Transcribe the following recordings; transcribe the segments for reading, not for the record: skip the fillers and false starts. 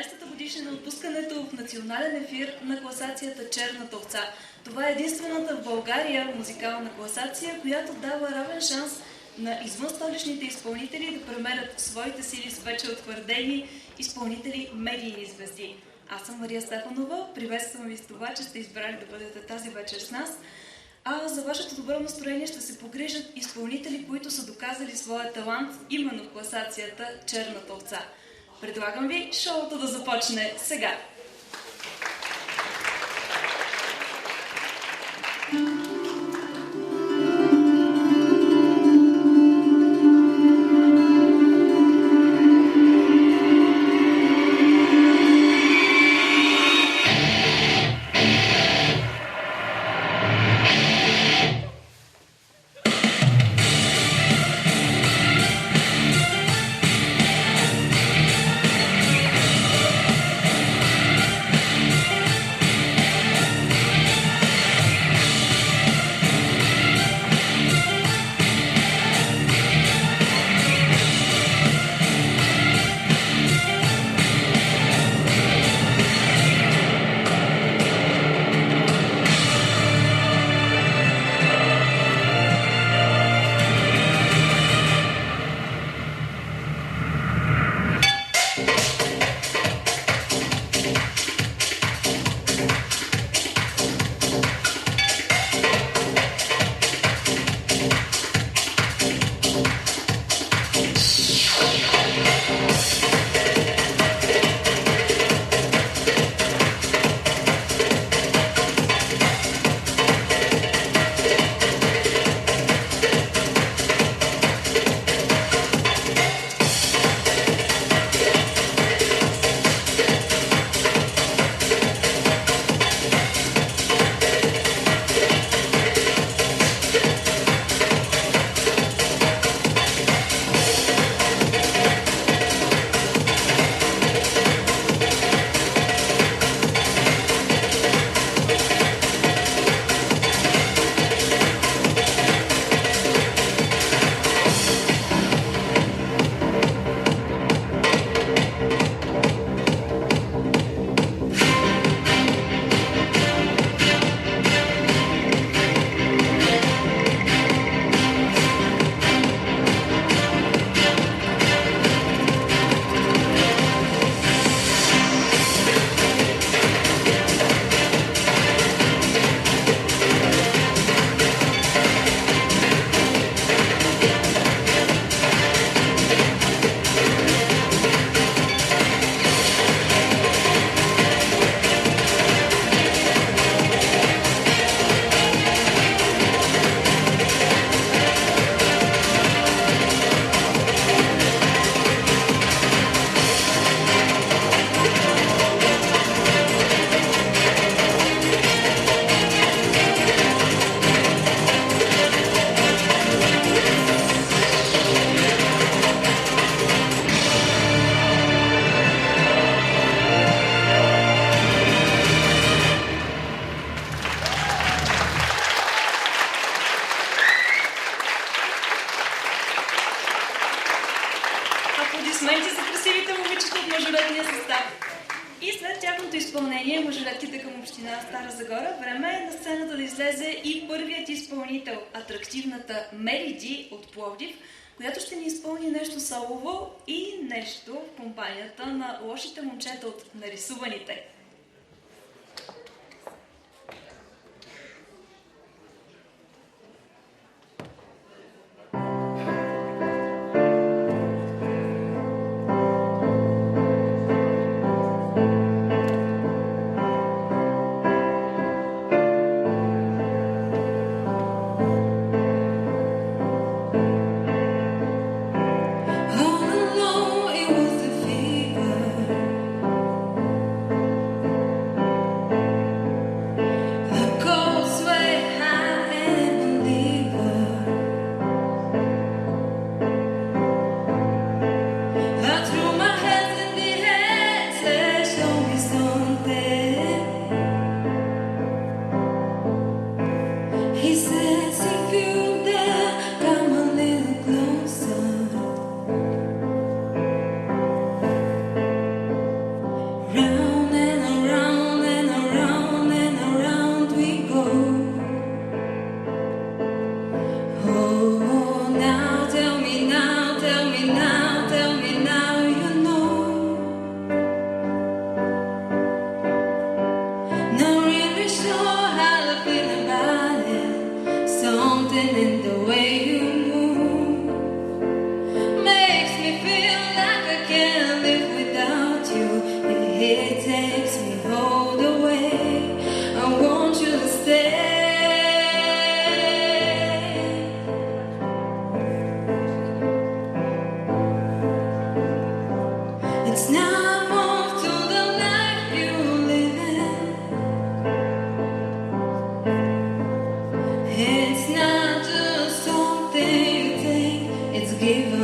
17-та годишнина от пускането в национален ефир на класацията Черната овца. Това е единствената в България музикална класация, която дава равен шанс на извънстоличните изпълнители да премерят своите сили с вече утвърдени изпълнители медийни звезди. Аз съм Мария Стефанова, приветствам ви с това, че сте избрали да бъдете тази вечер с нас. А за вашето добро настроение ще се погрижат изпълнители, които са доказали своя талант именно в класацията Черната овца. Предлагам ви шоуто да започне сега. Аплодисменти за красивите момичета от мажоретния състав. И след тяхното изпълнение, мажоретките към община Стара Загора, време е на сцената да излезе и първият изпълнител, атрактивната Мери Ди от Пловдив, която ще ни изпълни нещо солово и нещо в компанията на лошите момчета от нарисуваните. All alone, it was the fever. Something in the way you move makes me feel like I can't live without you. It takes me all the way. I want you to stay. It's now moved to the life you live in. It's not just something you take, it's given.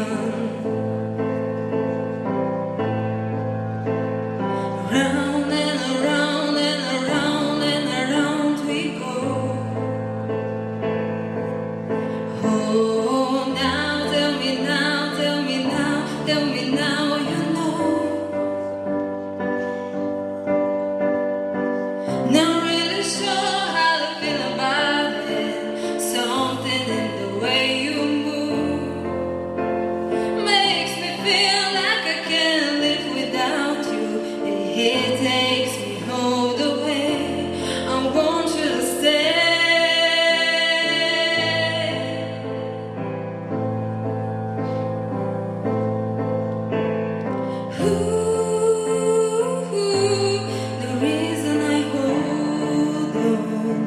Round and around and around and around we go. Oh, now tell me now, tell me now, tell me now you know. Not really sure how to feel about it. Something in the way you move makes me feel like I can't live without you. It takes me all the way. I want you to stay. The reason I hold on.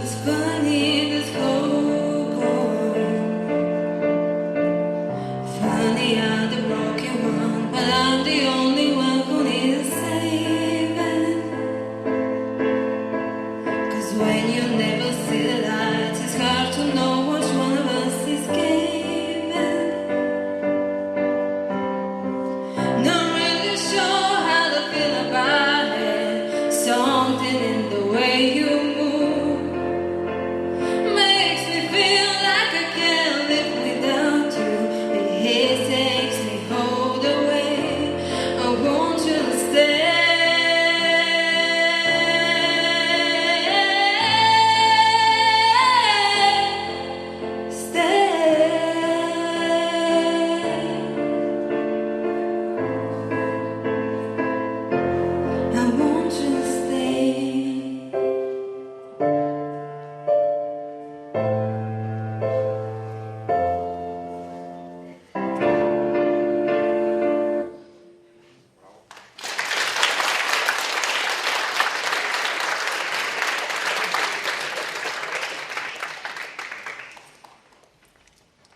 It's funny this whole going. Funny I'm the broken one, but I'm the only one who needs saving. 'Cause when you never see the lights, it's hard to know which one of us is giving. Not really sure how to feel about it. Something in the way you move makes me feel like I can't live without you. It takes me all the way. I want you to stay. I want you to stay.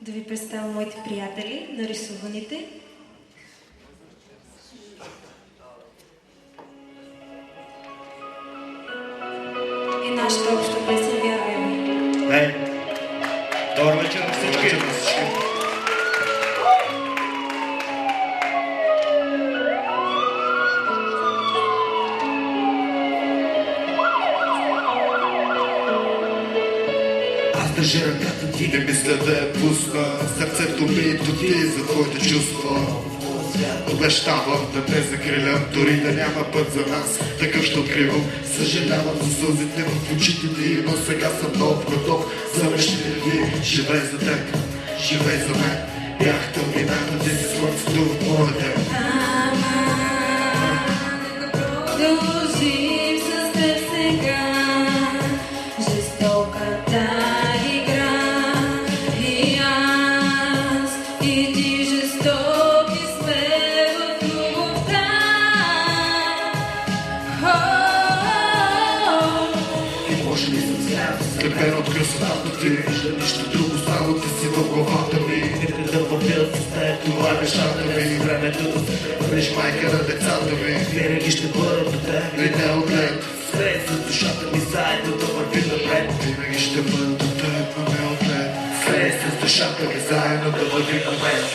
Да ви представя моите приятели, нарисуваните. И нашата обща песен "Вярвай ми". Ей, добър вечер на всички. Аз държа ръката ти, не мисля да я пусна. Сърцето ми тоти за твоите чувства. Обещавам да не закрилям, дори да няма път за нас. Такъв ще откривам. Съжалявам за сълзите в очите ти, но сега съм много готов за мечтите ви. Живей за теб, живей за мен. Бях тъмнината, ти си слънцето в моя ден. Продължим с теб сега жестоката игра. И аз, и ти жестоки сме в любовта. И може ли съм зляв, слепен от красотата ти, вижда нищо друго, само ти си в главата ми. Не да вървя с теб, това е нещата ми. Времето да се превърнеш майка на децата ми. Винаги ще бъда до теб и не отлет. След с душата ми заедно да върви напред. Винаги ще бъда до теб, но не отлет. След с душата ми заедно да върви напред.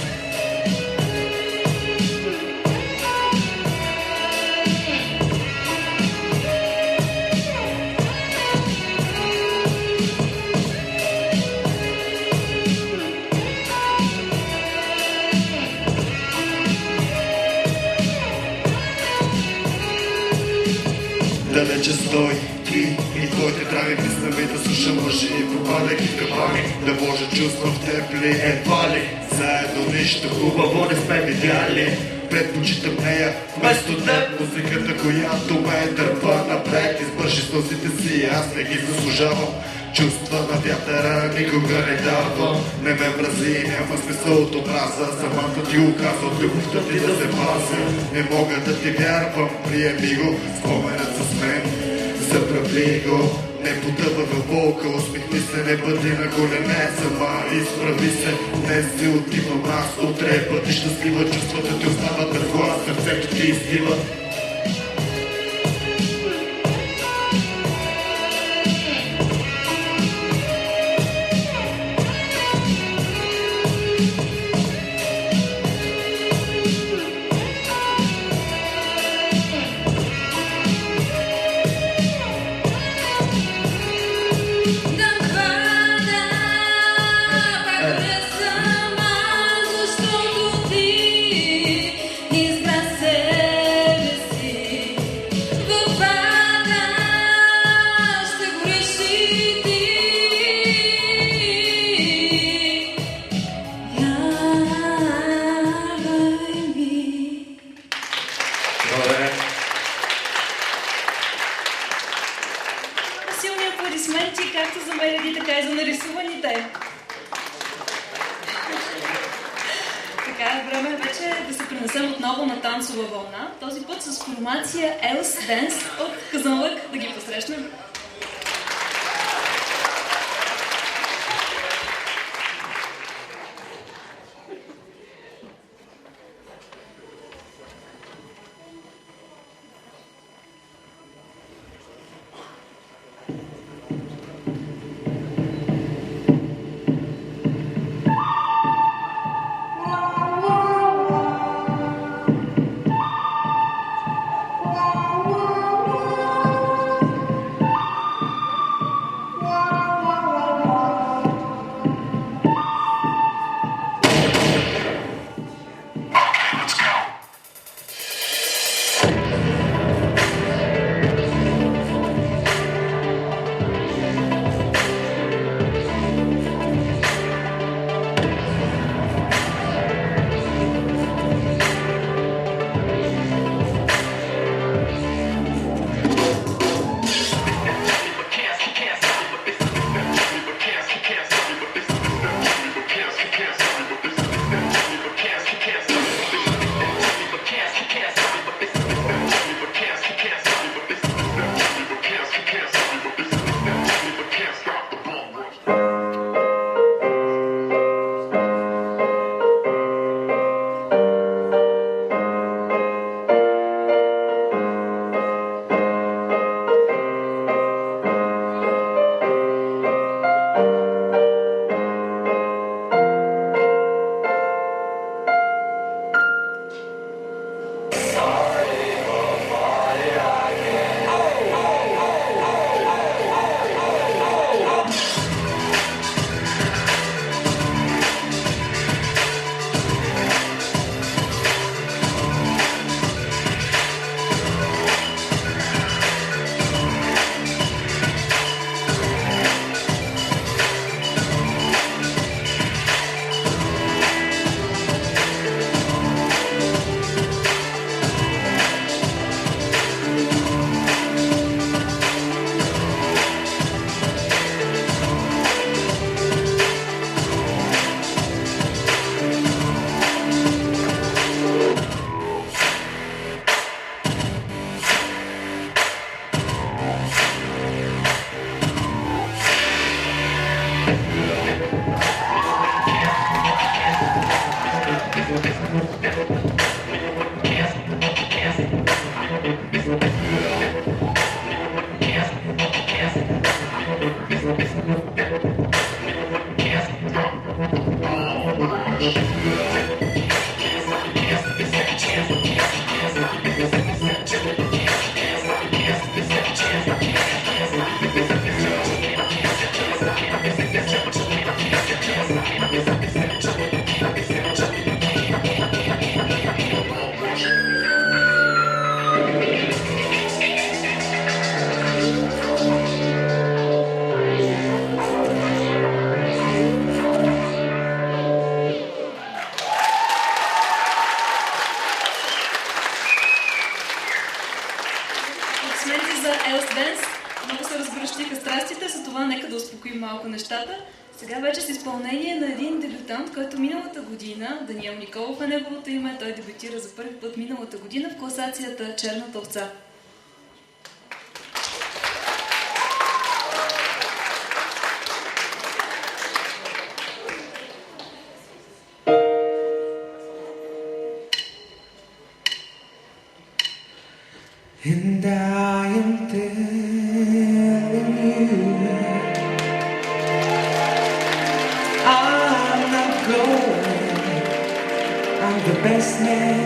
Далече стой ти и твоите драги писаме да слушам лъжи и попадайки в капани. Да може чувства в теб ли едва ли. Заедно нищо хубаво не сме видяли. Предпочитам нея вместо теб. Музиката, която ме дърпа напред. лъжи сълзите си, аз не ги заслужавам. Чувства на вятъра никога не давам. Не ме мрази, няма смисъл от омраза. Самата ти оказва любовта ти да се пазя. Не мога да ти вярвам, приеми го. Споменът с мен, забрави го. Не потъва във болка, усмихни се, не бъди на колене сама. Изправи се, днес си отивам аз. Утре бъди щастлива, чувствата ти остават без глас. Сърцето ти излива. Силни аплодисменти както за Мелоди, така и за нарисуваните. Така, време е вече да се пренесем отново на танцова вълна. Този път с формация Else Dance от Казанлък. Да ги посрещнем. Много се разбръщиха страстите, затова нека да успокоим малко нещата. Сега вече с изпълнение на един дебютант, който миналата година, Даниел Николов е неговото име, той дебютира за първи път миналата година в класацията Черната овца. And I am telling you, I'm not going. I'm the best man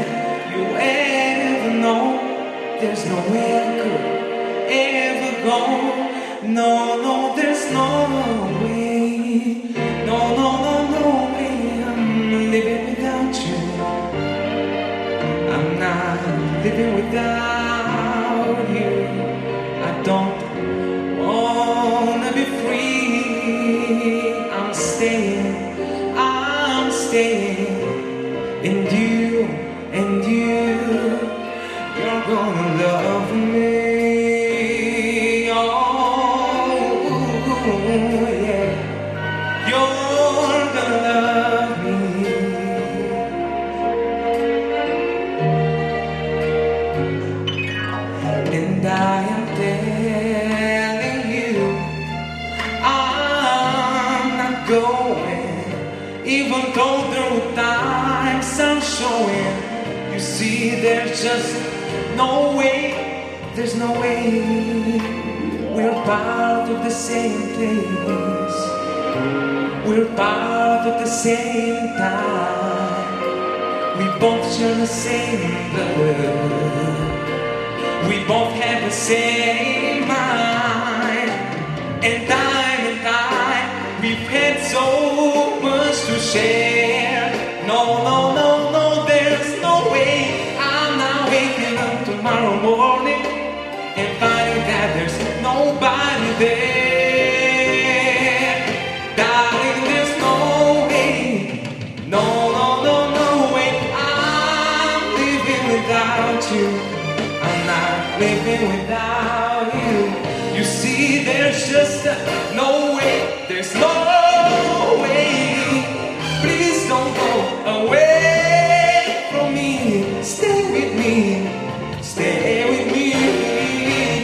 you ever know. There's no way I could ever go. No, no, there's no way. No, no, no, no way. I'm living without you. I'm not living without you. I don't wanna be free. I'm staying. And you're gonna love me. Oh, yeah. You're gonna love me. And I am telling you, I'm not going, even though the times are showing. You see, there's just no way, there's no way. We're part of the same place. We're part of the same time. We both share the same blood. We both have the same mind. And I, we've had so much to share. No, no, no, no, there's no way. I'm not waking up tomorrow morning and finding that there's nobody there. Darling, there's no way. No, no, no, no way. I'm living without you. I'm not living without you. You see, there's just no way. There's no way. Please don't go away from me. Stay with me. Stay with me.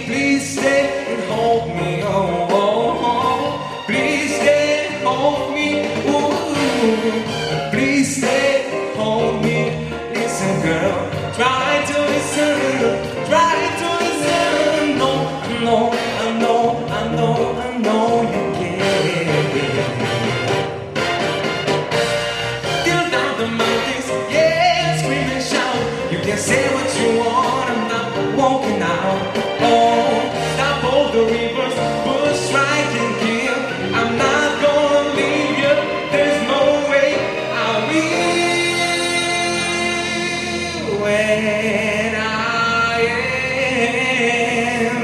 Please stay and hold me. Oh, oh, oh. Please stay and hold me. Ooh. Please stay and hold me. Listen, girl. Try to listen. Try to listen. No, no, I know, I know, I know you can. Till down the mountains, yeah, scream and shout. You can say what you want, I'm not walking out. Oh, stop all the rivers, bush strike and kill. I'm not gonna leave you, there's no way I will. When I am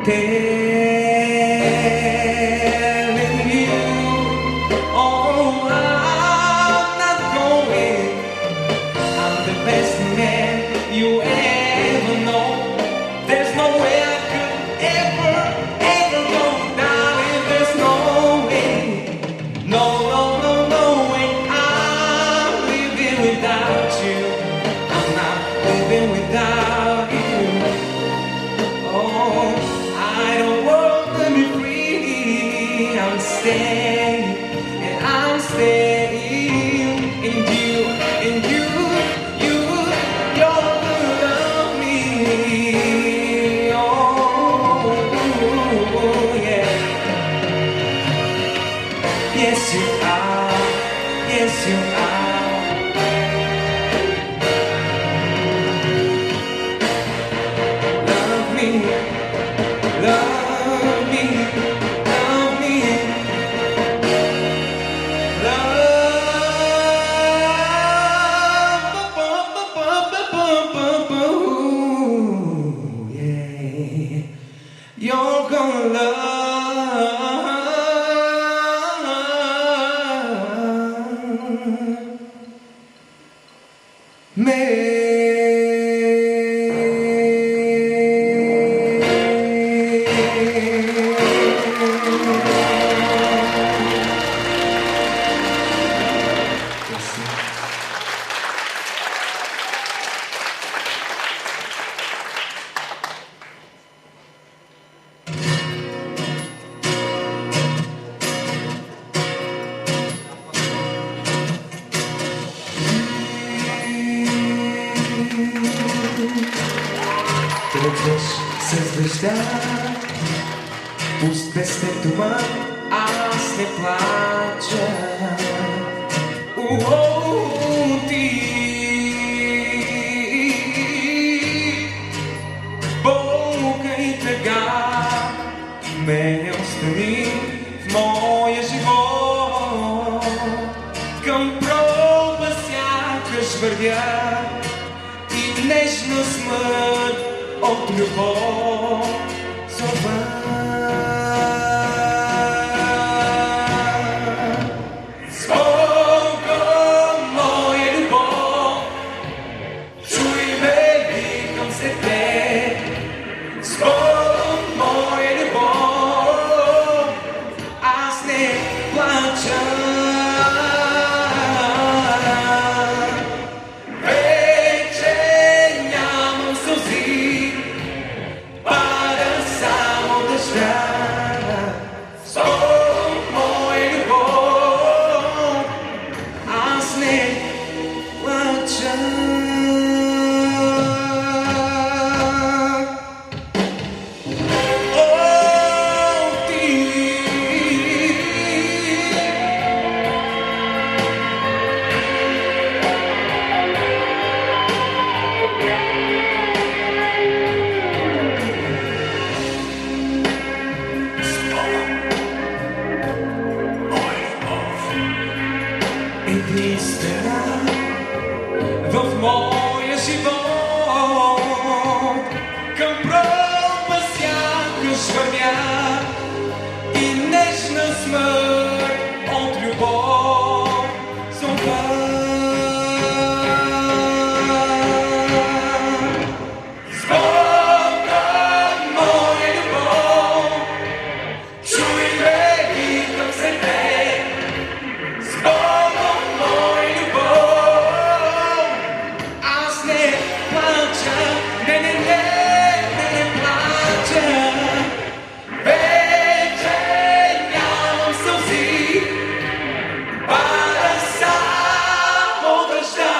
telling you, oh, I'm not going. I'm the best man you ever know. There's no way I could ever, ever go, darling. There's no way. No, no, no, no way. I'm living without you. I'm not living without you. Oh, I don't want to be free. I'm staying, and I'm staying in you, in you, you're gonna love me. Oh, yeah. Yes, you are. Yes, you are. Love me, love me, love me, love. Yeah, you're gonna love me. с дъжда. Пуст без теб дома, аз не плача. Ти болка и тъга ме остани в моя живот. Към пропаст сякаш вървя и нежна смърт от любов зова. С Богом, моя любов, чуй ме, викам се те. С Богом, моя любов, аз не плача. В моя живот към пропаст сякаш вървя и нежна смърт от любов зова. С Богом, моя любов, чуй ме, викам се те. С Богом, моя любов, аз не плача, не плача. Вече нямам сълзи, пада само дъжда.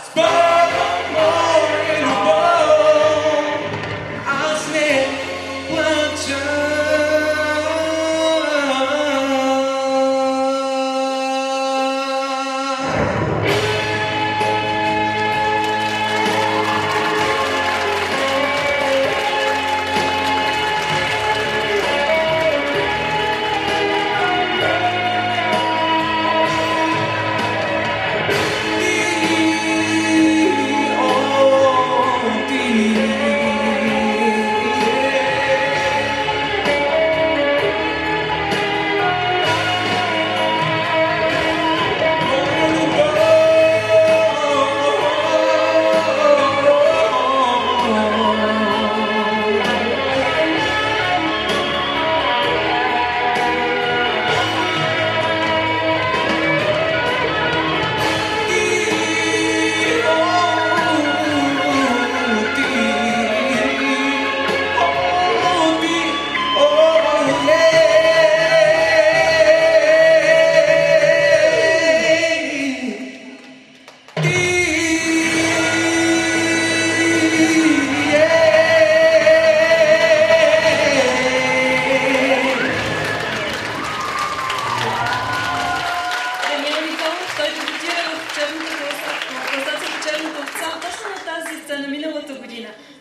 С Богом, моя любов, аз не плача.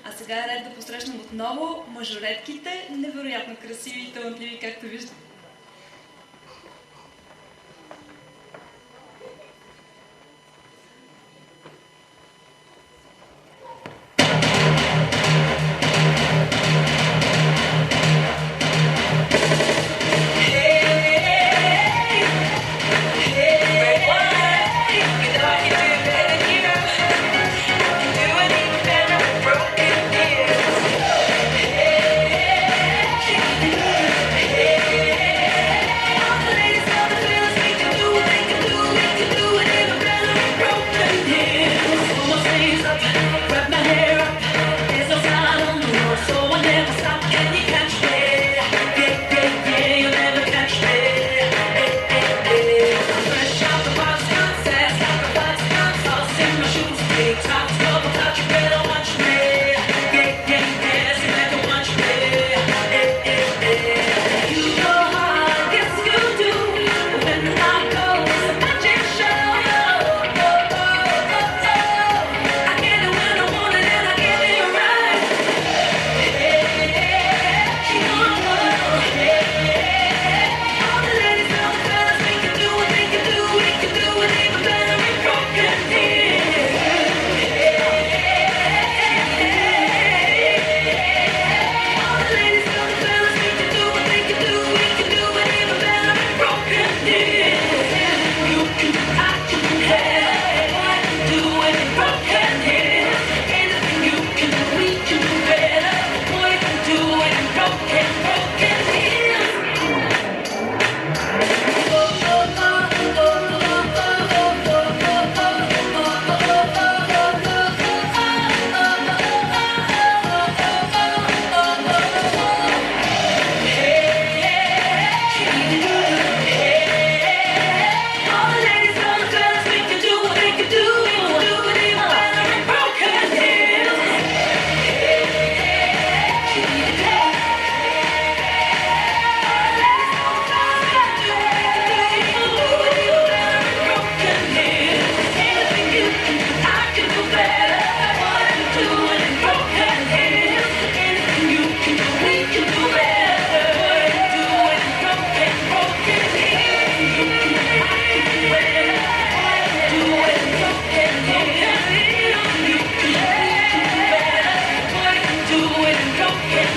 А сега е ред да посрещнем отново мажоретките, невероятно красиви и талантливи, както виждате. Yeah.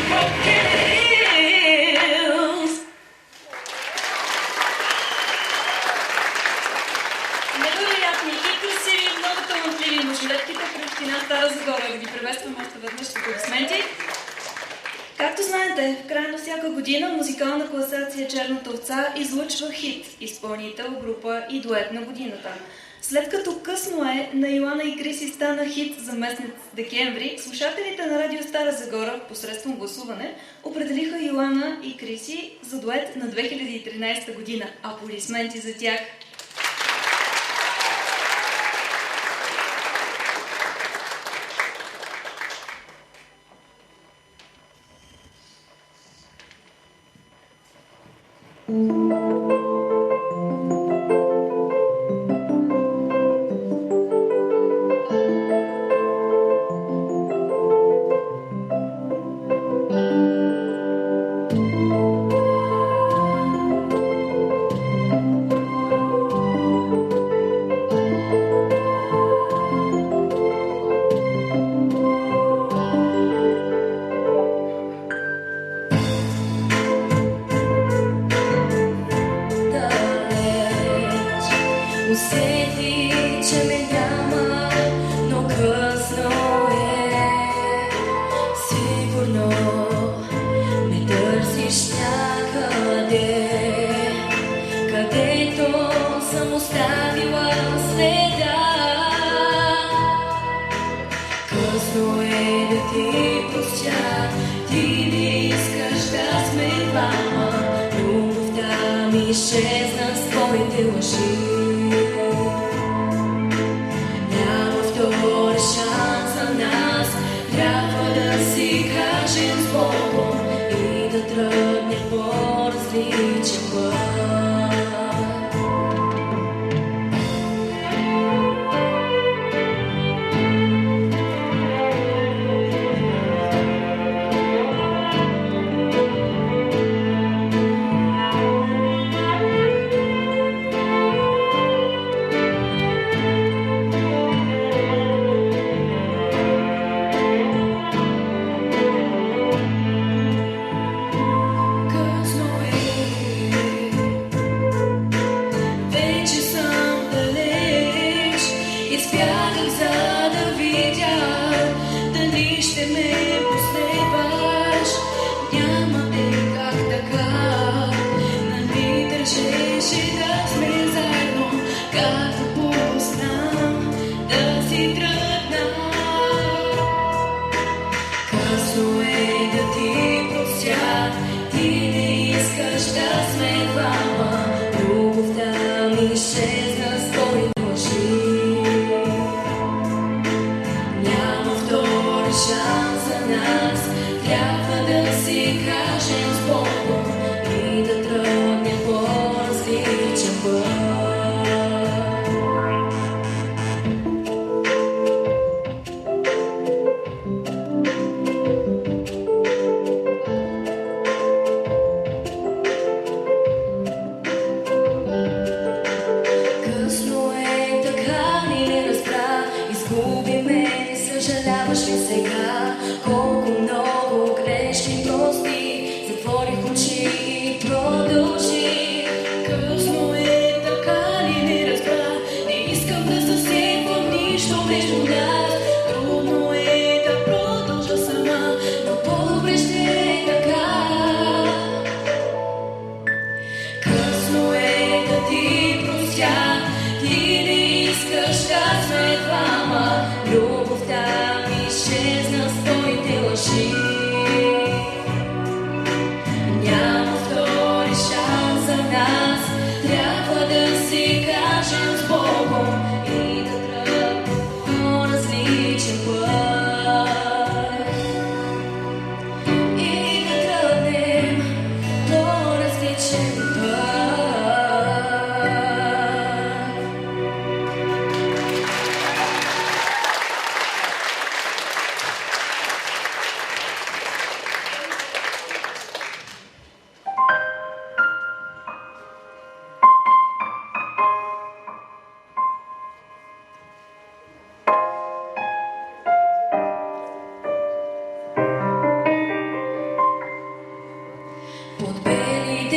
broken hills. Невероятни и красиви, много талантливи мъжолетките в община Стара Загора. Да ги приветствам още веднъж с аплодисменти. Както знаете, в края на всяка година музикална класация Черната овца излъчва хит, изпълнител, група и дует на годината. След като късно е, на Йоана и Криси стана хит за месец декември, слушателите на радио Стара Загора, посредством гласуване, определиха Йоана и Криси за дует на 2013 година. Аплодисменти за тях! Усети, че ме няма, но късно е. Сигурно ме търсиш някъде, където съм оставила следа. Късно е да ти простя, ти не искаш да сме двама. Любовта ми изчезна с твоите лъжи. Шанс за нас, трябва да си кажем с Богом и да тръгнем по различен път. Избягах, за да видя дали ще ме последваш. Няма е как така, нали държеше да сме заедно, как допусна да си тръгна. Късно е да ти простя, ти не искаш да сме двама. Любовта ми изчезна с твоите лъжи. Шанс за нас, трябва да си кажем с Богом и да тръгнем по различен път. Късно е, така ни не разбра, изгуби ме, съжаляваш ли сега? Колко много грешки прости, затворих очи и продължи. Късно е, така ли не разбра, не искам да засипвам нищо между нас. Трудно е да продължа сама, но по-добре ще е така. Късно е да ти простя, ти не искаш да сме двама. Любовта ми изчезна с твоите лъжи. Няма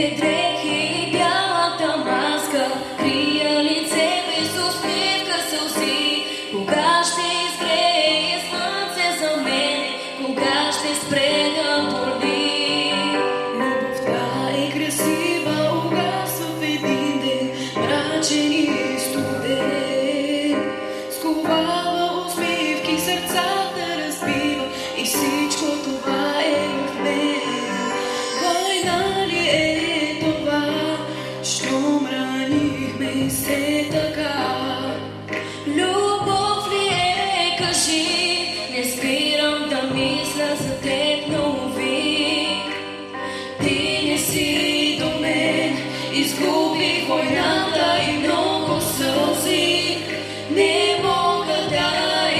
белите дрехи и бялата маска, крия лице без усмивка сълзи. Кога ще изгрее слънце за мен, кога ще спре да боли? Любовта е красива, угасва в един ден, мрачен и студен. Сковава усмивки, сърцата разбива и всичко това е в мен. Война ли е това, щом ранихме се така? Любов ли е, кажи, не спирам да мисля за теб, но уви, Ти не си до мен, изгубих войната и много сълзи. Не мога да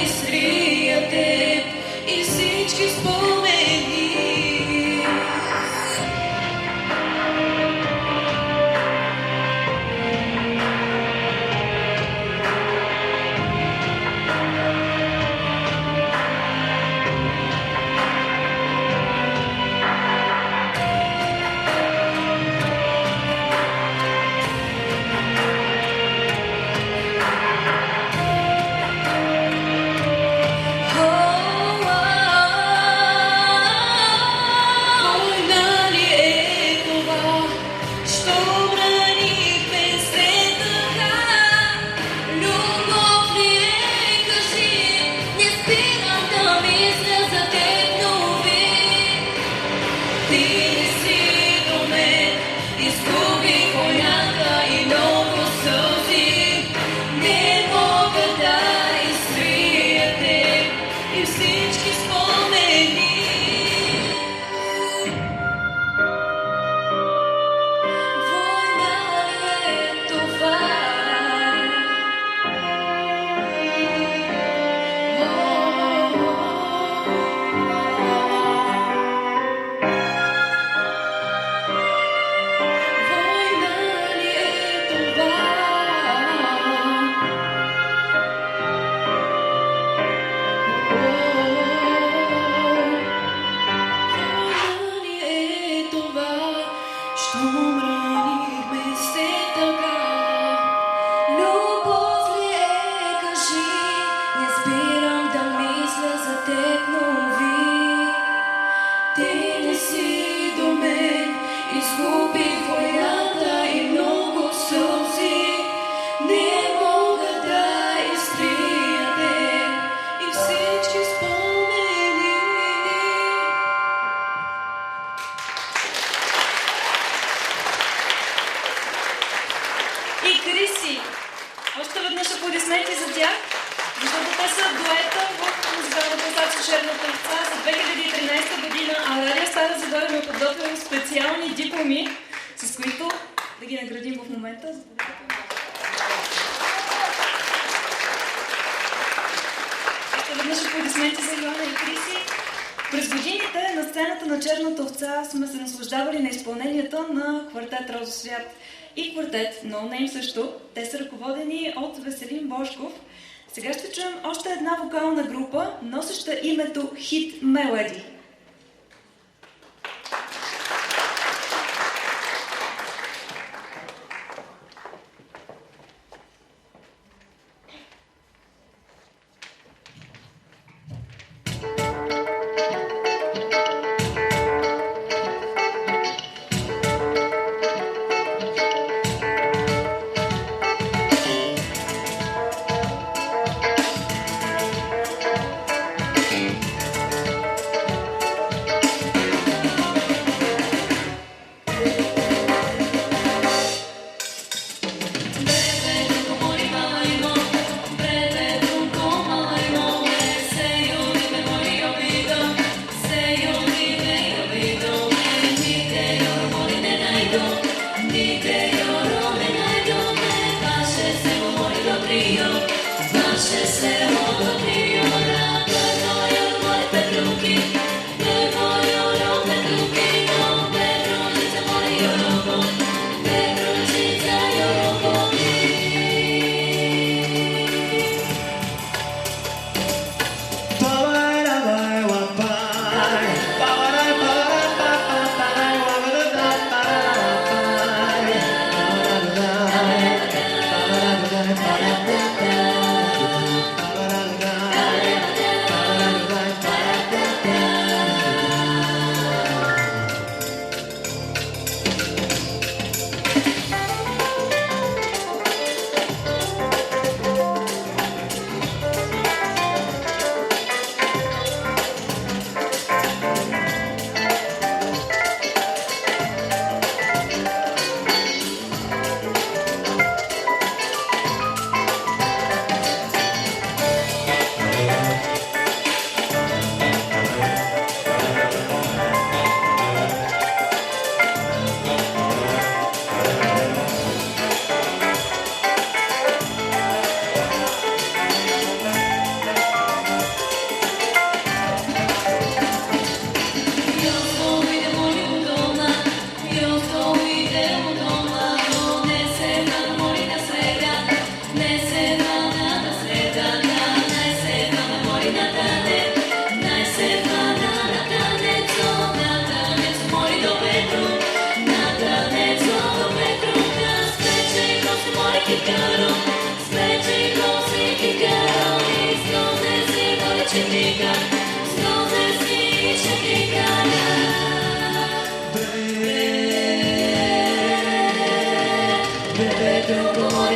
изтрия теб и всички спомени. Война ли е това, щом ранихме се така? любов ли е, кажи, не спирам да мисля за теб, но уви, Ти не си до мен, изгубих войната и много сълзи. Не мога да изтрия теб и всички спомени. война ли е това? Война ли е това? Война ли е това, щом ранихме се така? Любов ли е, кажи, не спирам да мисля за теб, но уви, Ти не си до мен, изгубих войната и много сълзи. Не мога да изтрия теб и всички спомени. И Криси, още веднъж аплодисменти за тях, защото те са дуета в музикалната класация Черната овца за 2013 година, а Радио Стара Загора ме подготвя специални дипломи, с които да ги наградим в момента. Още веднъж аплодисменти за Йоана и Криси. През годините на сцената на Черната овца сме се наслаждавали на изпълненията на квартет Розосвят и квартет No Name също. Те са ръководени от Веселин Божков. Сега ще чуем още една вокална група, носеща името Hit Melody. чекам, сльози си ще ти кажа. Бебето мой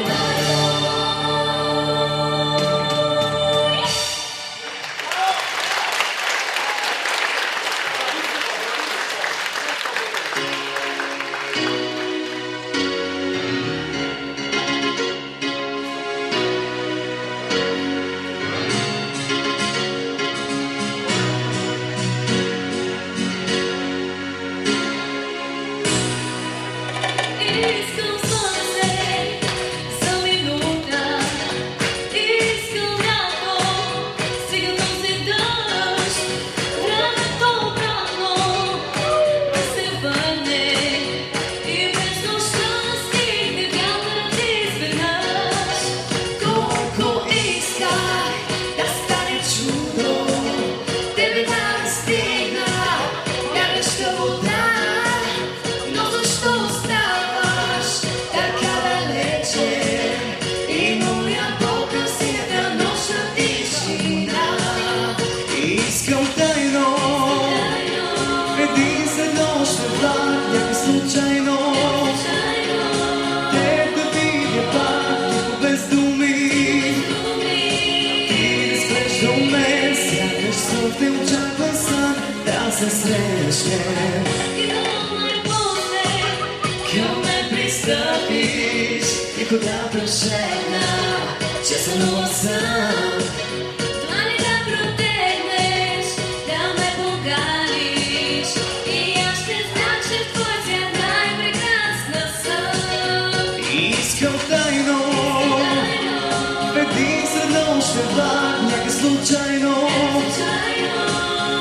искам слънце за минута, искам лято, стига този дъжд, времето обратно да се върне и през нощта стигне вятърът изведнъж. Колко исках да стане чудо, тебе да стигна бягаща вода, но защо оставаш така далече и моя болка в синята нощна тишина? Искам тайно, един след нощен влак, някак случайно теб да видя пак, тихо без думи, и да спреш до мен, сякаш сън в неочакван сън, да се срещнем. И да най-после Към мен пристъпиш и кога прошепна, че сънува съм. длани да протегнеш, да ме поканиш и аз ще знам, че в твой свят най-прекрасна съм. Искам тайно, в един среднощен влак, някак случайно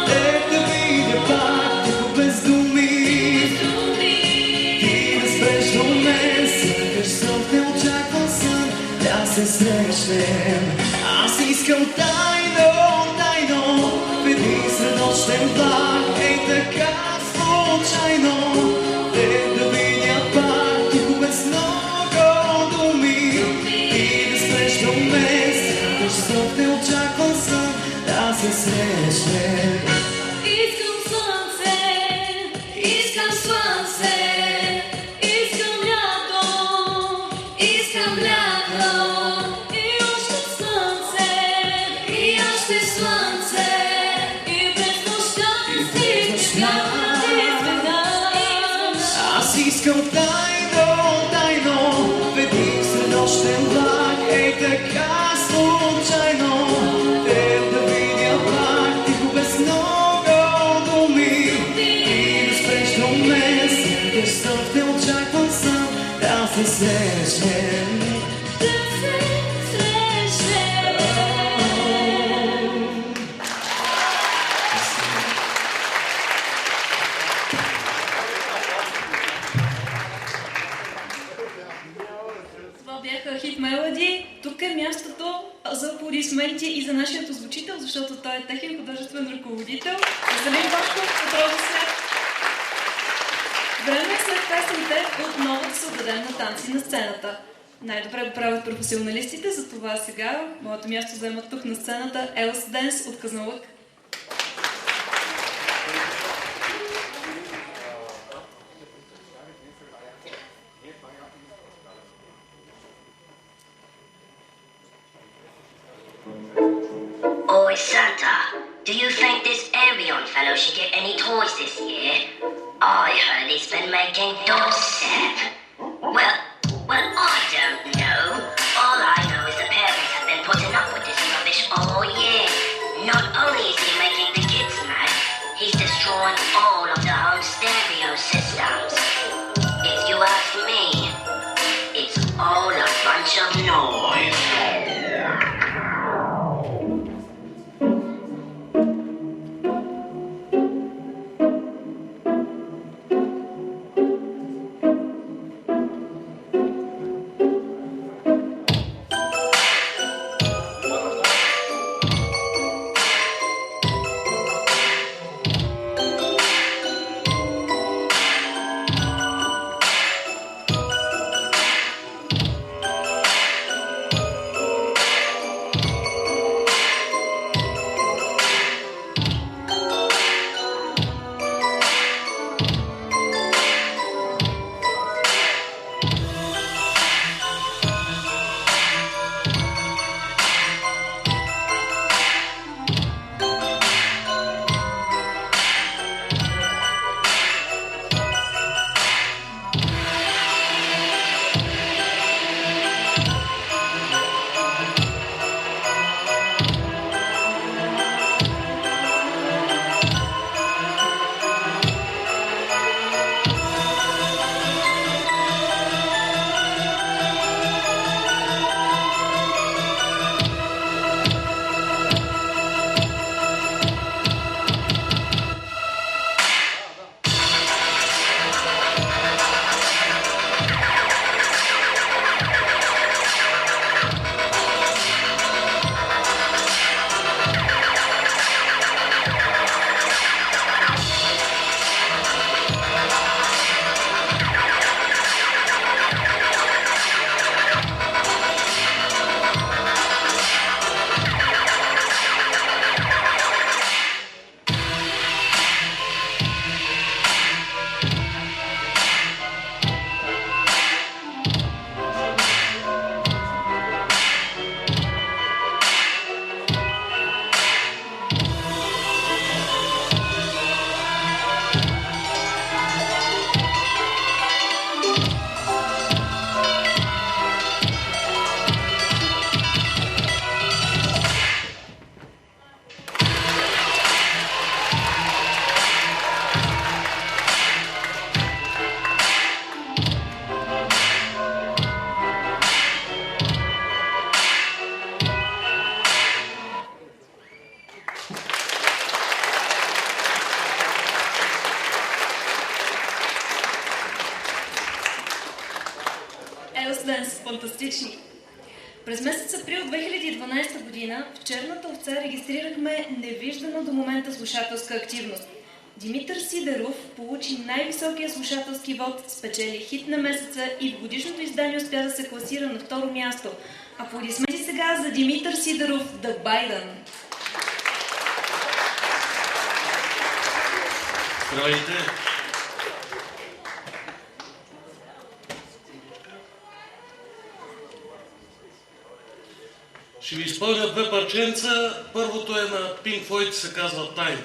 теб да видя пак, тихо без думи, ти да спреш до мен, сякаш сън в неочакван сън, да се срещнем. Аз искам тайно, тайно, в един среднощен влак, ей така случайно теб да видя пак, тихо без много думи, ти да спреш до мен, сякаш сън в неочакван сън, да се срещнем. Искам слънце, искам слънце, искам лято, искам лято, и още слънце, и още слънце, и през нощта стигнеш вятърът изведнъж. Аз искам тайно, тайно, в един среднощен влак, ей така случайно теб да видя пак, тихо без много думи, и да спреш до мен, сякаш сън в неочакван сън, да се срещнем. Да се срещнем. Това бяха хит мелоди. Тук е мястото за аплодисменти и за нашия озвучител, защото той е техен художествен ръководител. Веселин Башков от Рода Свят. Време е след песните отново да се отдадем на танци на сцената. Най-добре го правят професионалистите, затова сега моето място вземат тук на сцената Елс Денс от Казанлък. Oi, Santa, do you think this Arion fellow should get any toys this year? I heard he's been making doorstep. Well, I don't know. All I know is the parents have been putting up with this rubbish all year. Not only is he making the kids mad, he's destroying all of the home stereo systems. If you ask me, it's all a bunch of noise. освен с фантастични. През месец април 2012 година в Черната овца регистрирахме невиждана до момента слушателска активност. Димитър Сидеров получи най-високия слушателски вод, спечели хит на месеца и в годишното издание успя да се класира на второ място. Аплодисменти сега за Димитър Сидеров, The Biden. Здравейте! Ще ви изпълня две парченца. Първото е на Pink Floyd, се казва Time.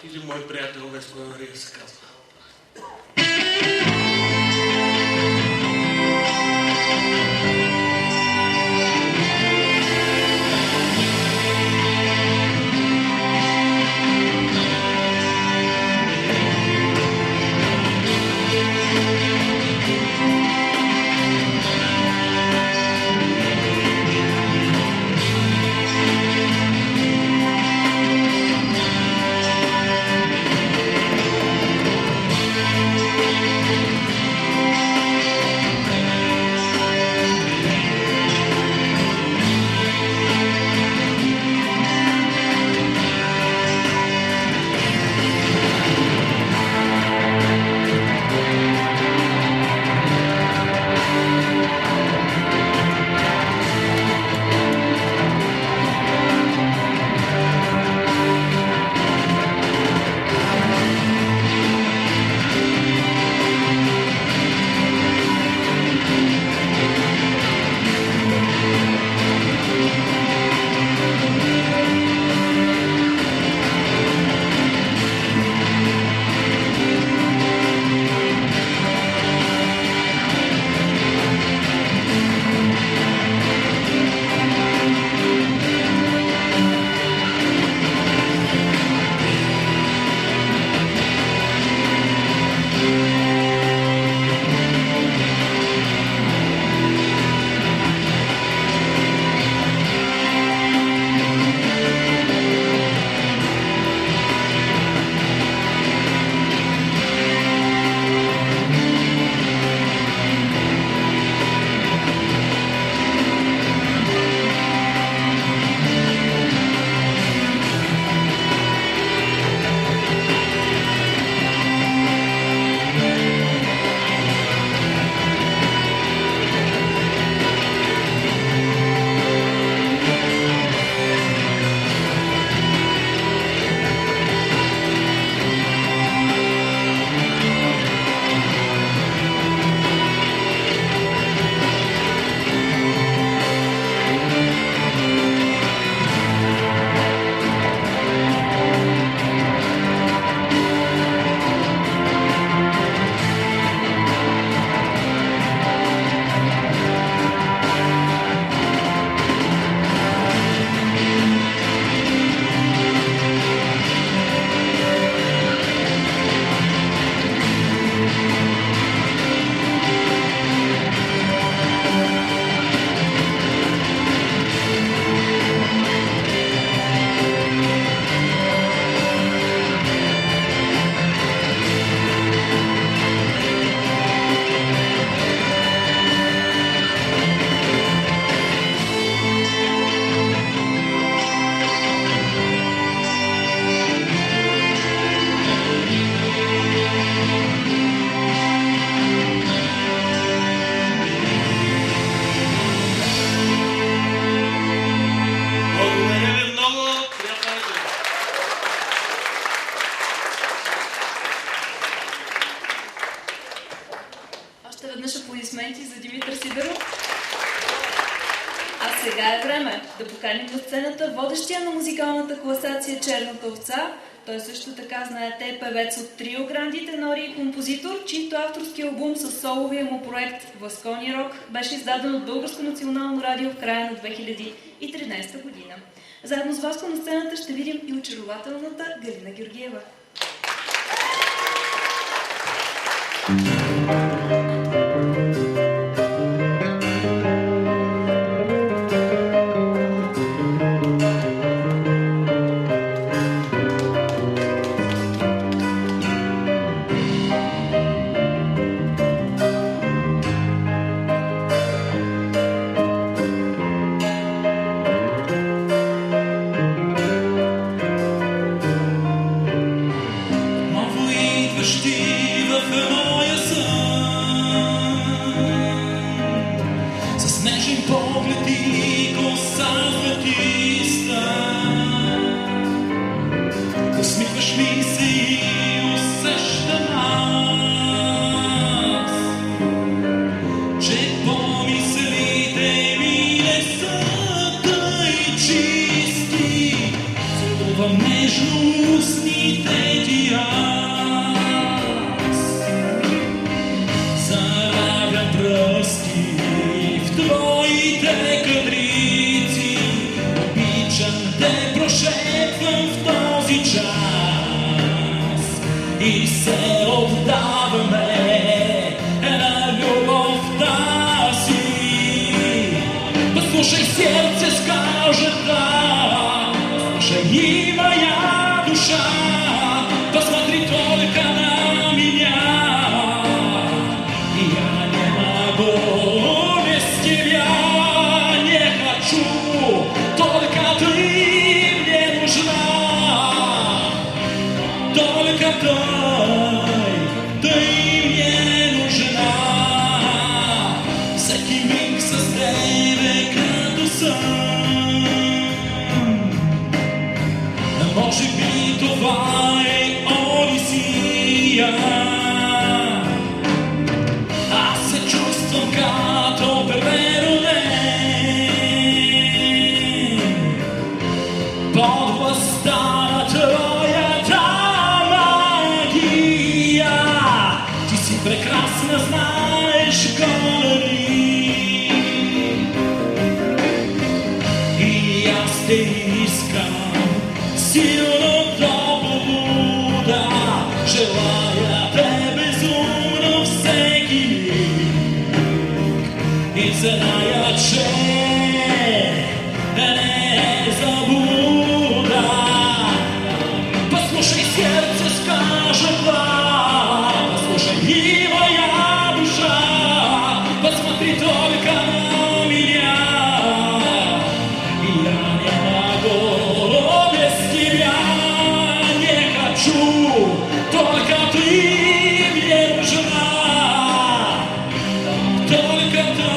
Един мой приятел, Веско Анария се казва. Аплодисменти за Димитър Сидеров. А сега е време да поканим на сцената водещия на музикалната класация Черната овца. Той също така, знаете, е певец от трио Гранди тенори и композитор, чийто авторски албум със соловия му проект Власкони рок беше издаден от Българско национално радио в края на 2013 година. Заедно с Васко на сцената ще видим и очарователната Галина Георгиева. идваш ти в моя сън. С нежен поглед и коса златиста, усмихваш ми се и усещам аз, че помислите ми не са тъй чисти. Целувам нежно устните ти аз, заравям пръсти в твоите кадрици. Обичам те, прошепвам в този час и се отдаваме на любовта си. Послушай, сърце скаже да, послушай и моя душа, посмотри только на меня. И я не могу без тебя, не хочу, только ты мне нужна, только ты мне нужна. Всеки миг с тебе като сън. Може би това е Одисия. Аз се чувствам като прероден под властта на твоята магия. Ти си прекрасна, знаеш го ли? И аз те искам силно до побуда, желая те безумно всеки миг и зная, че не е заблуда. Послушай, сърце скаже да, послушай и моя душа, посмотри только на меня. И я не могу без тебя, не хочу, только ты мне нужна, только ты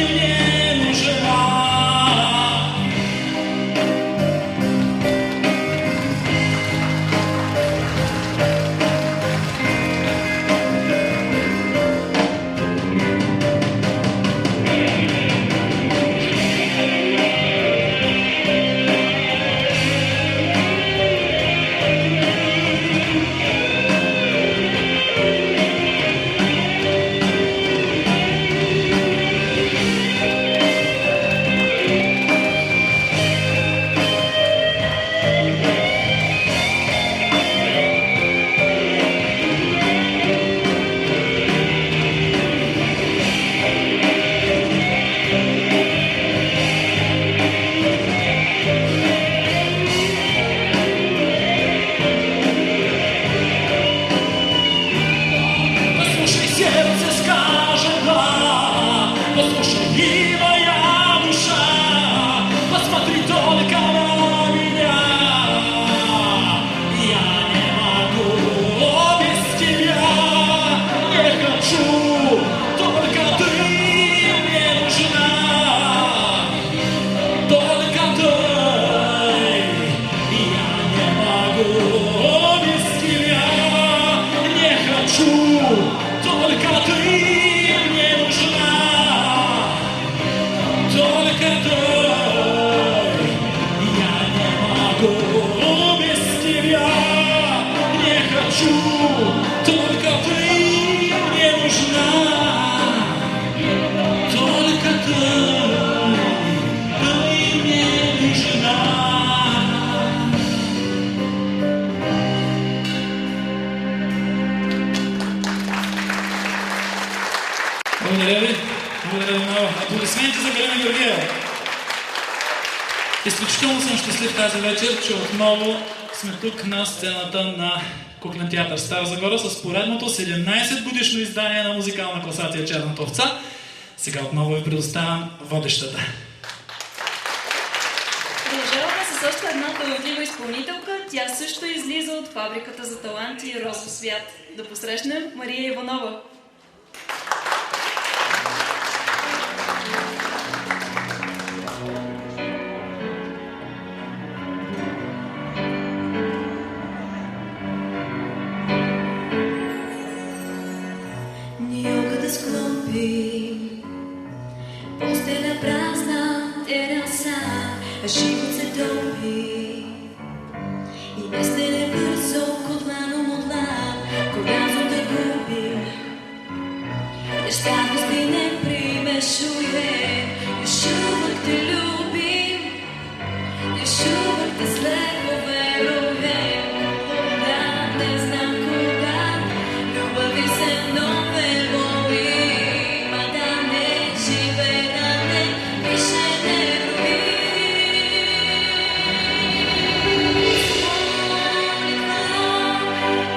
мне нужна. Послушай, сердце скажет да, послушай и моя душа, посмотри только на меня. Я не могу без тебя, не хочу, только ты мне нужна, только ты. Я не могу без тебя, не хочу, только ты мне нужна, только ты. Я не могу без тебя, не хочу, только ты мне нужна, только ты мне нужна. Благодаря ви. Благодаря ви много. Аплодисменти за Галина Георгиева. Изключително съм щастлив тази вечер, че отново сме тук на сцената на Куклен театър Стара Загора с поредното 17 годишно издание на музикална класация Черната овца. Сега отново ви предоставям водещата. Продължаваме с с още една талантлива изпълнителка. Тя също излиза от фабриката за таланти Розов свят. Да посрещнем Мария Иванова. Никога да склопи постеля празна, терен сам, живот се топи и не стене бързо, котлано модлам, когато да губи. Нещата не примешуе, Ишувах те любим, Ишувах те след поверуем, да не знам кога, любави се нове мои, ма да не живе, да не пише, не роби.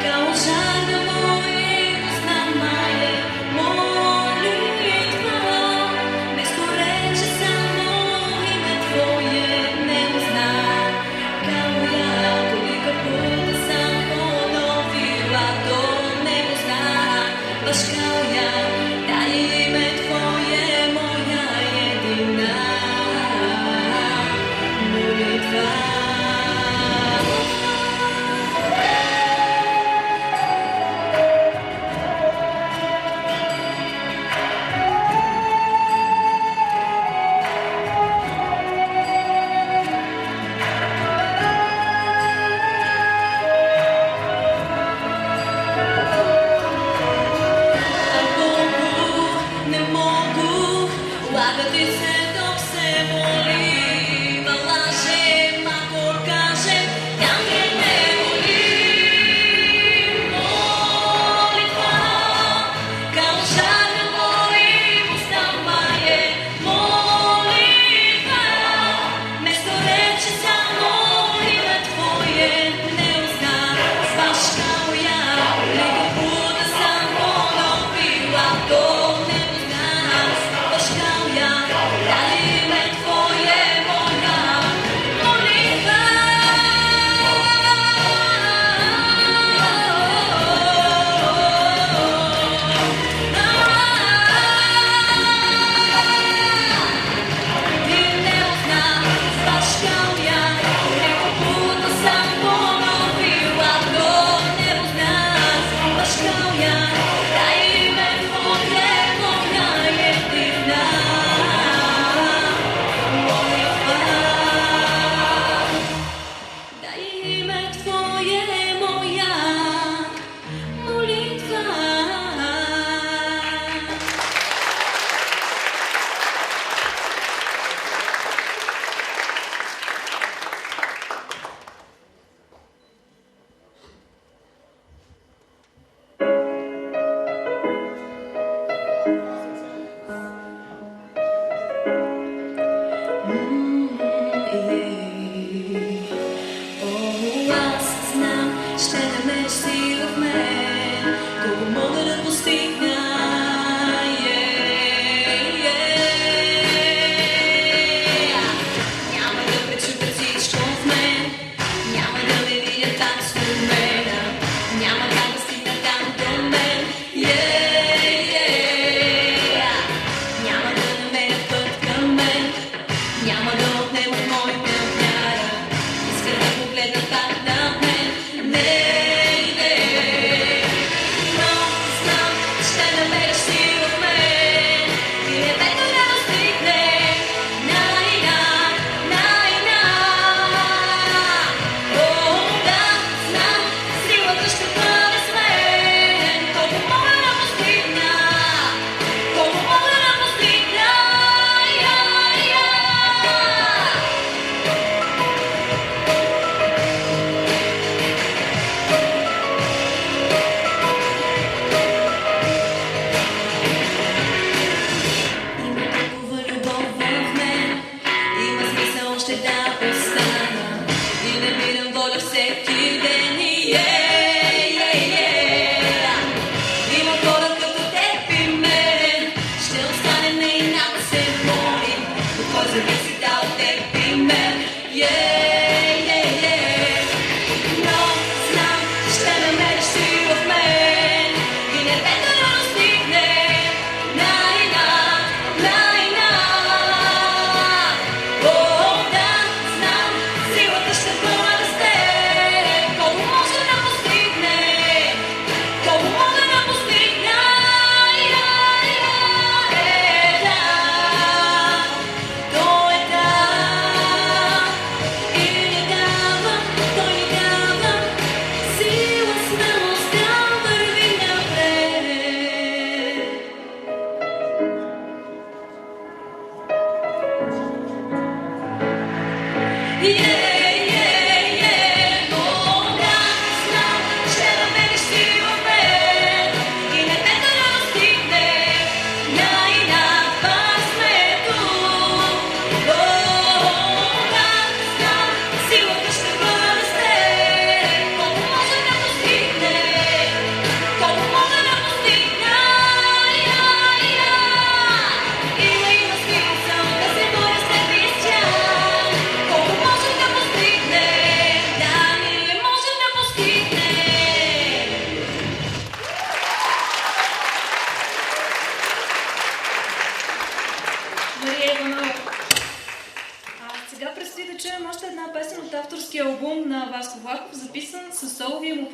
Kao žalja moje usta moje, molitva, mesto reče samo ime tvoje ne uzna. Kao ja, koliko puta sam ponovila, to ne uzna. Baš kao ja, da je ime tvoje moja jedina molitva. Не могу лагати се док се молим, лажем, ако кажем, тя не молим. Молитва, kao žalja molim usta moje, molitva, mesto reči samo ime tvoje ne uzna. Baš kao ja, nego puta sam ponovila, to ne uzna. Baš kao ja, da ime tvoje moja molitva. Ti ne uzna, baš kao ja, nego puta sam ponovila, to ne uzna. Baš kao ja, da ime tvoje moja jedina molitva. Da ime tvoje moja molitva. Аз знам, ще намериш сила в мен, колко мога да постигна. Няма да пречупя всичко в мен, няма да ме видя там с мен, няма как да стигна там до мен. Няма да намеря път към мен, няма да отнема моите вяра. Иска да погледна пак на мен. Не, но знам,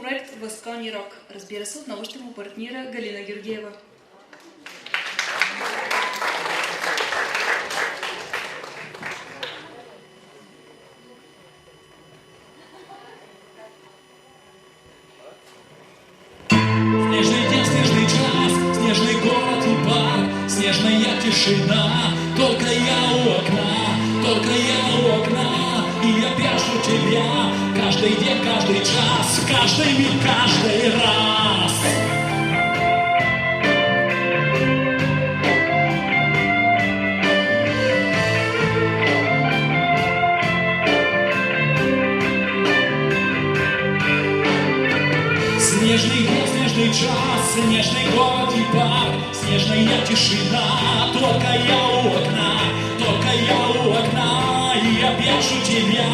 проект Възкони Рок. Разбира се, отново ще му партнира Галина Георгиева. Снежный день, снежный час, снежный город и парк, снежная тишина, только я у окна, только я у окна, и я прячу тебя каждый день, каждый час, каждый миг, каждый раз. Снежный день, снежный час, снежный город и парк, снежная тишина, только я у окна, только я у окна, и я прячу тебя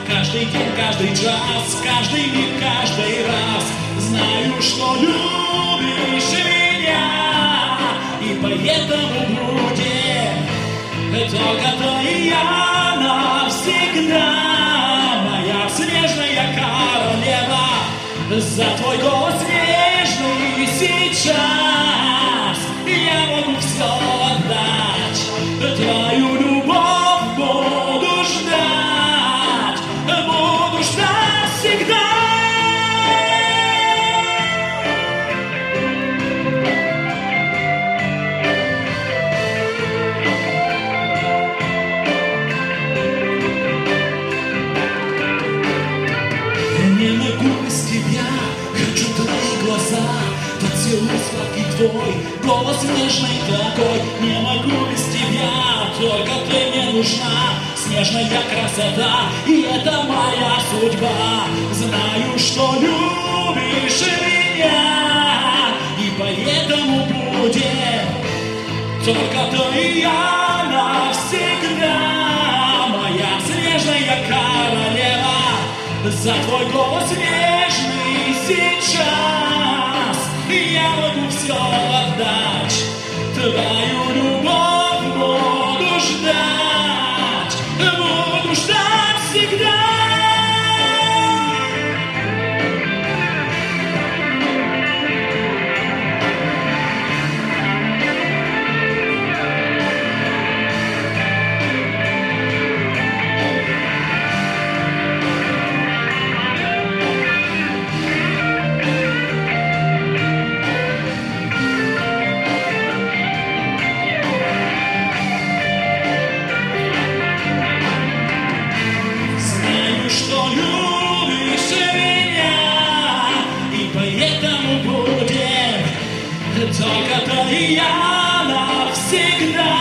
каждый день, каждый час, каждый миг, каждый раз. Знаю, что любишь меня, и поэтому будем только ты и я навсегда, моя снежная королева. За твой голос нежный сейчас я могу все отдать, твою любовь буду ждать всегда. Не могу без тебя, хочу твои глаза, поцелуй сладкий твой, голос нежный такой. Не могу без тебя, только ты мне нужна, снежная красота, и это моя судьба. Знаю, что любишь меня, и поэтому будем только ты и я навсегда, моя снежная королева. За твой голос нежный сейчас я могу все отдать, твою любовь буду ждать всегда. Только ты и я навсегда,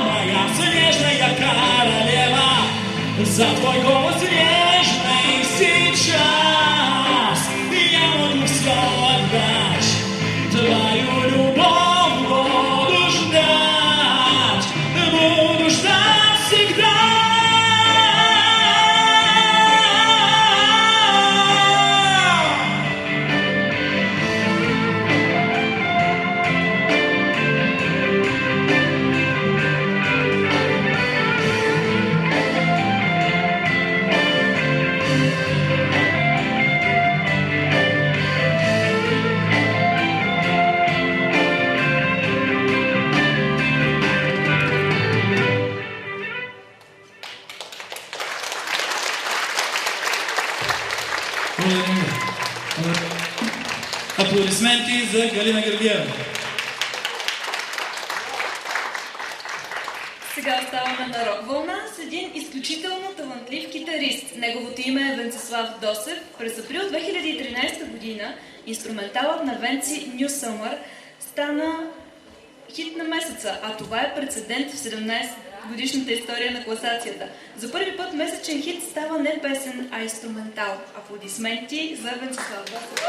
моя снежная королева. За твой голос нежный сейчас я могу все отдать, твою любовь буду ждать всегда. Аплодисменти за Галина Георгиева. Сега оставаме на рок вълна с един изключително талантлив китарист. Неговото име е Венцислав Досев. През април 2013 година инструменталът на Венци New Summer стана хит на месеца, а това е прецедент в 17-годишната история на класацията. За първи път месечен хит става не песен, а инструментал. Аплодисменти за Венцислав Досев.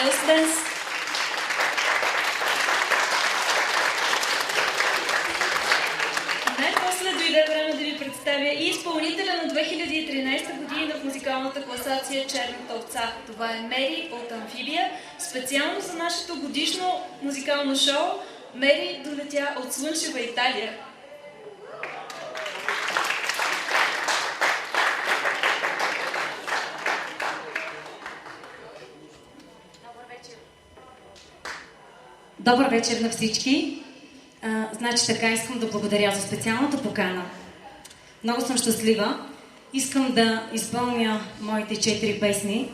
Елстенс. Най-после дойде време да ви представя и изпълнителя на 2013 година в музикалната класация Черната овца. Това е Мери от Амфибия. Специално за нашето годишно музикално шоу Мери долетя от слънчева Италия. Добър вечер на всички. Значи така, искам да благодаря за специалната покана. Много съм щастлива. Искам да изпълня моите 4 песни,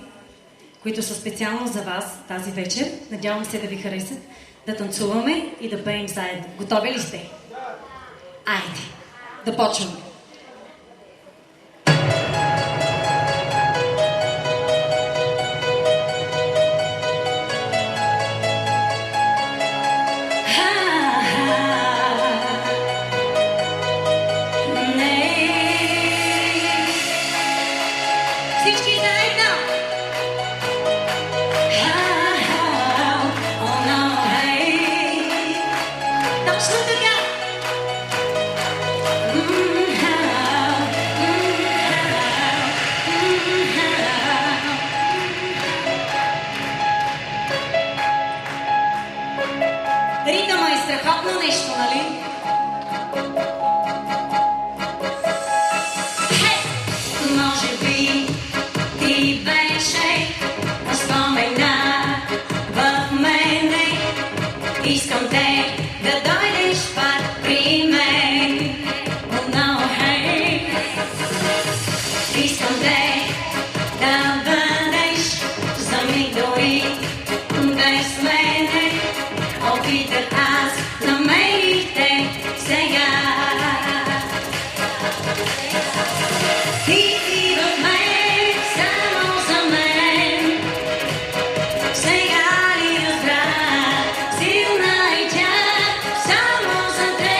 които са специално за вас тази вечер. Надявам се да ви харесат. Да танцуваме и да пеем заедно. Готови ли сте? Айде, да почваме. Ритъма е страхотно нещо, нали? Може би ти беше спомена в мене. Искам те да дойдеш пак при мен. No, hey. Искам те да бъдеш за миг дори без мене. Опитах аз, намерих те сега. Ти в мен, само за мен. Сега ли разбра, силна и тя, само за теб.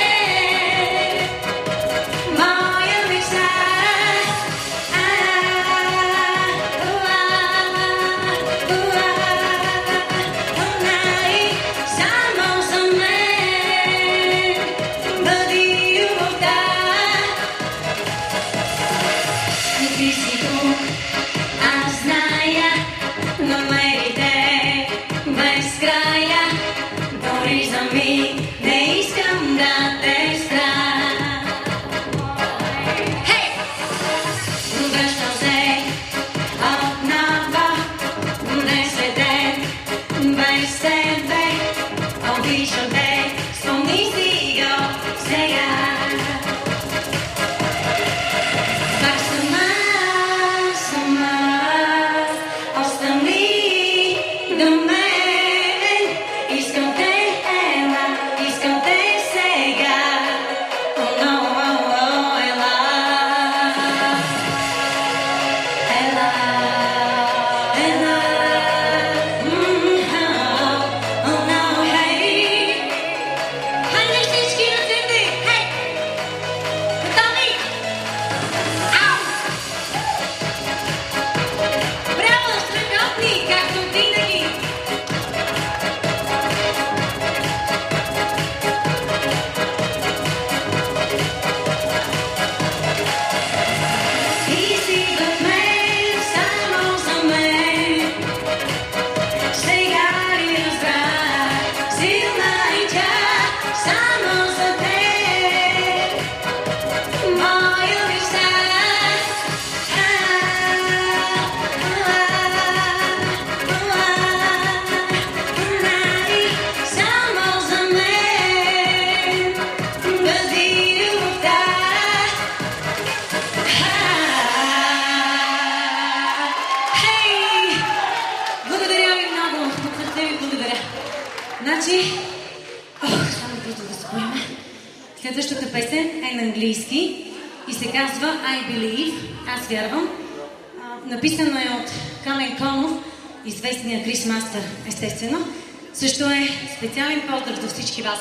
Следващата песен е на английски и се казва I Believe, аз вярвам. Написано е от Камен Конов, известния Крис Мастър, естествено. Също е специален поздрав за всички вас.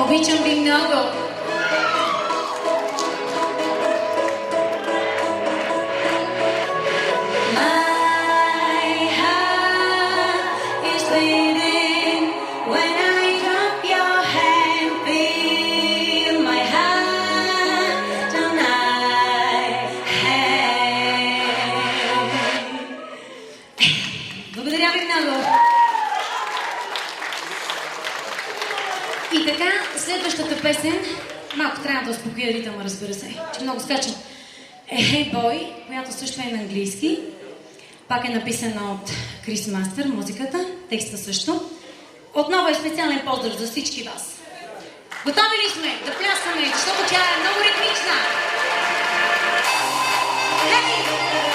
Обичам ви много. Благодаря ви много. И така, следващата песен, малко трябва да успокоя ритъма, разбира се, че много скачам, е Hey Boy, която също е на английски. Пак е написана от Крис Мастър, музиката, текста също. Отново е специален поздрав за всички вас. Готови ли сме да плясаме, защото тя е много ритмична? Hey!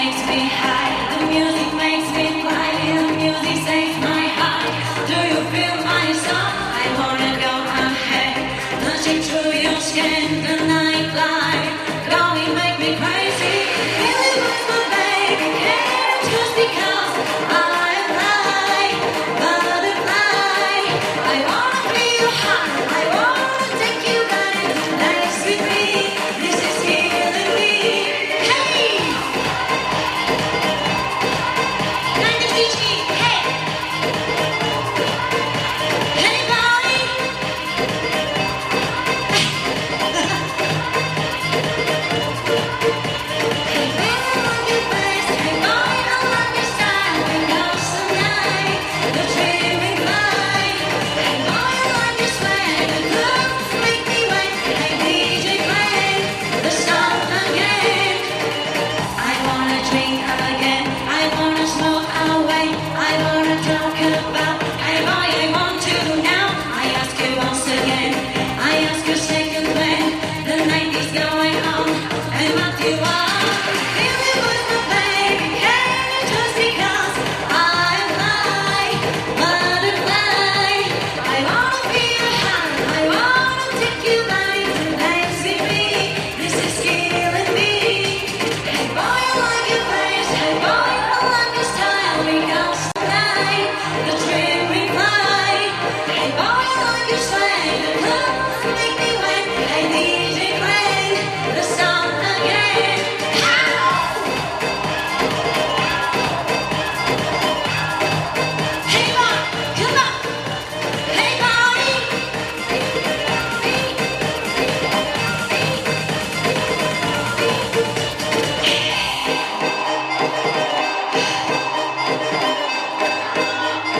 makes me high. The music makes me fly. The music saves my heart. Do you feel my song? I wanna go ahead, touching through your skin. The night light, going make me crazy. Really was my baby, can't just because I fly, butterfly. I wanna feel high. I wanna take you guys dance with me. This is killing me. Hey, Night Птички, hey, hey, boy. Hey, baby, on your face. Hey, boy, I love your style. We go tonight, the dreaming light. Hey, boy, I love your swag. The clothes make me wet. Hey, DJ, play the song again. I wanna drink again. I wanna smoke away. I wanna talk about. Hey, boy, I want you now. I ask you once again. I ask you second when the night is going on. And what you are, really was my baby. Can you just because I fly, butterfly? I wanna feel high. I wanna take you back to dance with me. This is killing me. Hey boy, I like your face. Hey boy, I like your style. Because tonight the dream we fly. Hey boy, I like your swag. The clothes make me wet. Hey DJ, play the song again. Hey boy, come on. Hey boy.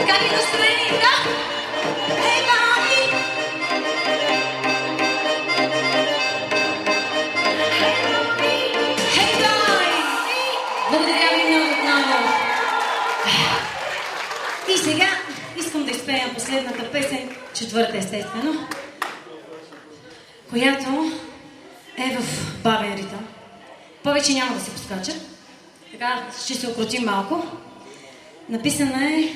Как и настроение, да? Hey boy. Hey boy. Благодаря ви много отново. И сега искам да изпея последната песен, четвърта естествено, която е в бавен ритъм. Повече няма да се поскача. Така ще се укротим малко. Написана е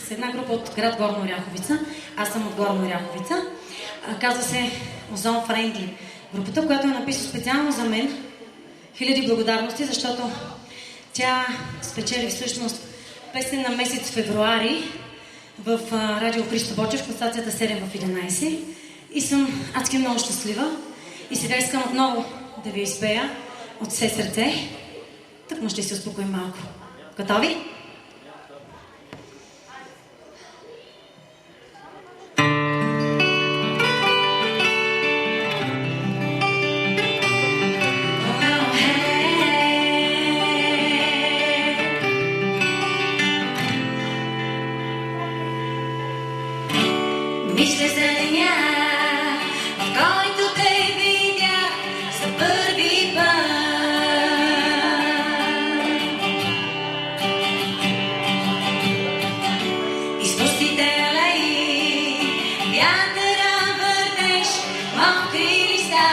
с една група от град Горна Оряховица. Аз съм от Горна Оряховица. Казва се Озон Френдли. Групата, която е написана специално за мен. Хиляди благодарности, защото тя спечели всъщност песен на месец февруари в радио Христо Бочев, класацията 7 в 11. И съм адски много щастлива. И сега искам отново да ви изпея от все сърце. Тъкмо ще се успокоим малко. Готови? Мисля за деня, в който те видях за първи път. Из пустите алеи вятъра върнеш мокри листа.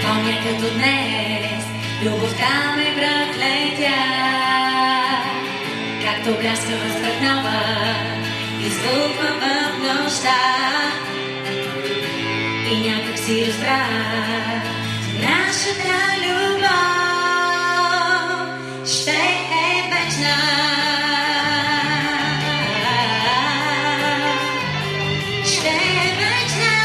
Помня като днес любовта ме проклетя. Както бляска възпътнава, избухва в нощта. И някак си разбрах, нашата любов ще е вечна. Ще е вечна.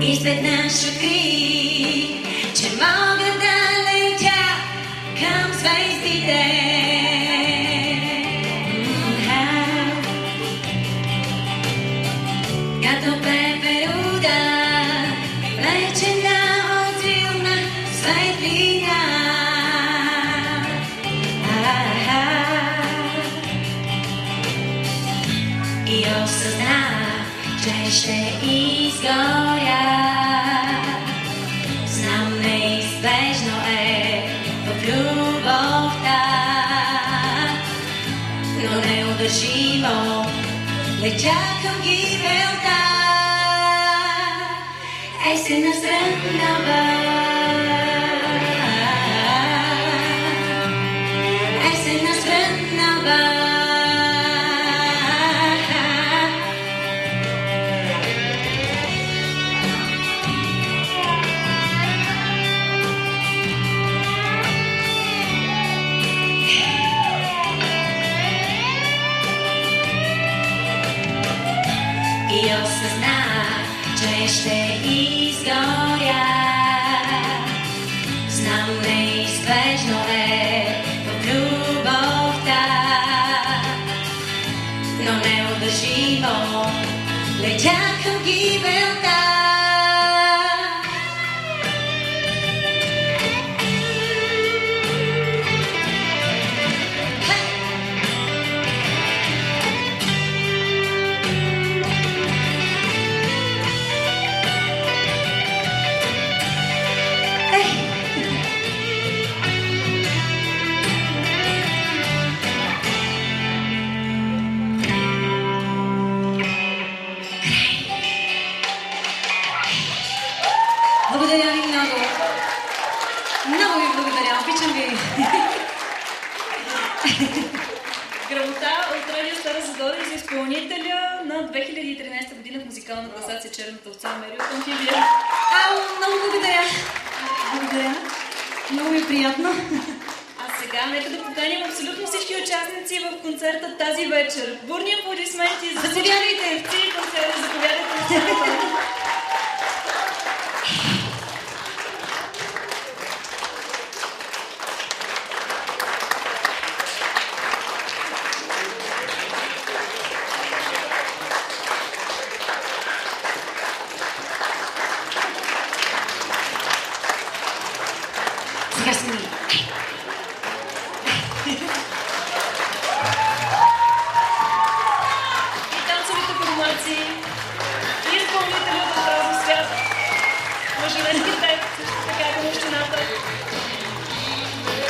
Изведнъж открих, че мога да летя към звездите. Като пеперуда, влечена от силна светлина. И осъзнах, че ще изгоря. Знам, неизбежно е в любовта, но неудържимо недължимо летя към гибелта. Есен срънава, есен срънава. И осъзнах, че ще изгоря. Знам, неизбежно е в любовта, но неудържимо летя към гибелта. Благодаря ви много. Много ви благодаря. Обичам ви. Грамота от Радио Стара Загора и за изпълнителя на 2013 година в музикална класация Черната овца Мери от Амфибия. Много благодаря. Благодаря. Много ми е приятно. А сега нека да поканим абсолютно всички участници в концерта тази вечер. Бурни аплодисменти за Заповядайте. всички концерти. Заповядайте на сцената. Сега си ми. И танцовите формации, и изпълнители от този свят, мъжевески тек, също така към общината.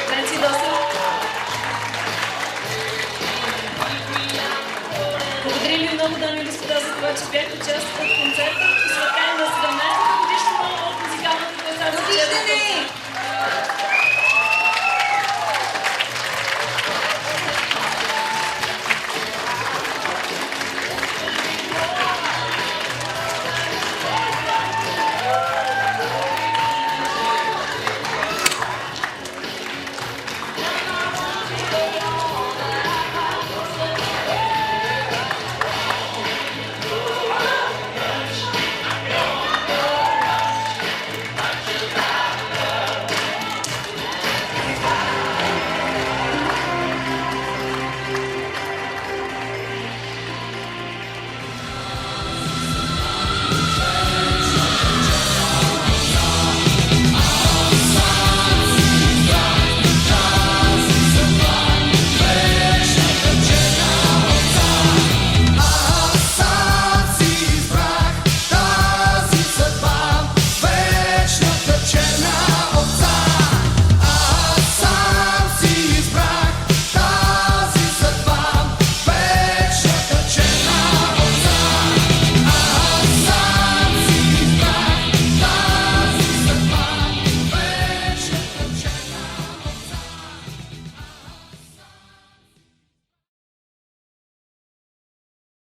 Венци Досев. Благодарим ви много, дами и господа, за това, че бяхте част от концерта, посветен на 17-та годишнина от музикалната класация.